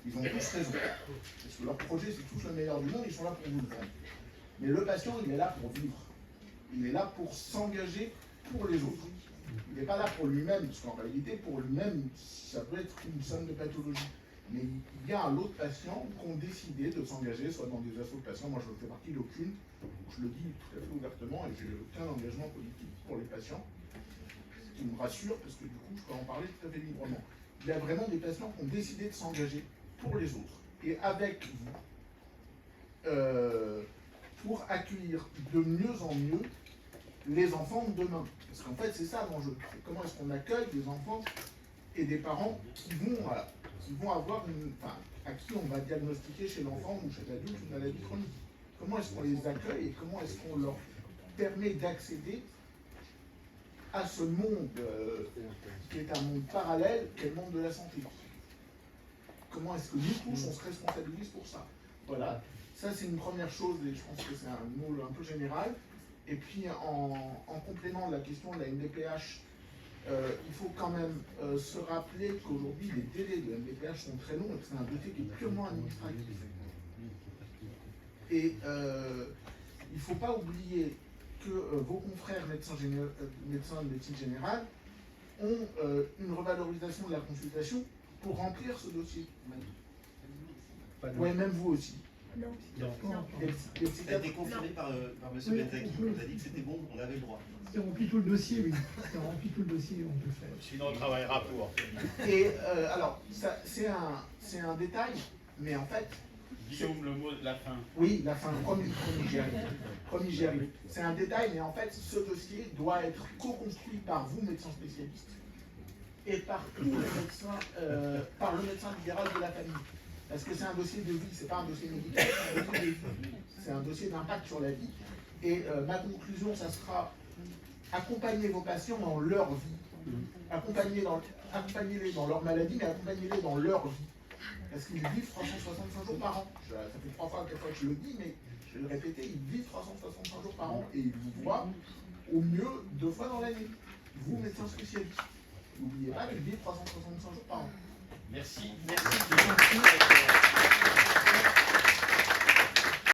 Ils ont tous raison. Parce que leur projet, c'est tous le meilleur du monde, ils sont là pour vous le vendre. Mais le patient, il est là pour vivre. Il est là pour s'engager pour les autres. Il n'est pas là pour lui-même, parce qu'en réalité, pour lui-même, ça peut être une somme de pathologie. Mais il y a l'autre patient qui ont décidé de s'engager, soit dans des assos de patients, moi je ne fais partie d'aucune, je le dis tout à fait ouvertement, et j'ai aucun engagement politique pour les patients, ce qui me rassure, parce que du coup, je peux en parler tout à fait librement. Il y a vraiment des patients qui ont décidé de s'engager pour les autres, et avec vous, pour accueillir de mieux en mieux les enfants de demain. Parce qu'en fait, c'est ça l'enjeu. Comment est-ce qu'on accueille des enfants et des parents qui vont avoir à qui on va diagnostiquer chez l'enfant ou chez l'adulte une maladie chronique. Comment est-ce qu'on les accueille et comment est-ce qu'on leur permet d'accéder à ce monde qui est un monde parallèle, qui est le monde de la santé. Comment est-ce que nous tous on se responsabilise pour ça? Voilà, ça c'est une première chose et je pense que c'est un mot un peu général. Et puis en complément de la question de la MDPH, il faut quand même se rappeler qu'aujourd'hui les délais de MDPH sont très longs et que c'est un dossier qui est purement administratif. Et il ne faut pas oublier que vos confrères médecins de médecine générale ont une revalorisation de la consultation pour remplir ce dossier. Oui, même vous aussi. Non. Ça a été confirmé par M. Benzaki, qui nous a dit que c'était bon, on avait le droit. C'est rempli tout le dossier, oui. C'est rempli tout le dossier, on peut le faire. Sinon, on travaillera pour. Et alors, c'est un détail, mais en fait... Guillaume, le mot de la fin. Oui, la fin, promis, j'y arrive. C'est un détail, mais en fait, ce dossier doit être co-construit par vous, médecins spécialistes, et par tous les médecins, par le médecin libéral de la famille. Parce que c'est un dossier de vie, c'est pas un dossier médical, c'est un dossier de vie. C'est un dossier d'impact sur la vie. Et ma conclusion, ça sera accompagner vos patients dans leur vie. Accompagnez-les dans leur maladie, mais accompagnez-les dans leur vie. Parce qu'ils vivent 365 jours par an. Ça fait 3 fois, 4 fois que je le dis, mais je vais le répéter, ils vivent 365 jours par an et ils vous voient au mieux 2 fois dans l'année. Vous, médecins spécialistes. N'oubliez pas qu'ils vivent 365 jours par an. Merci.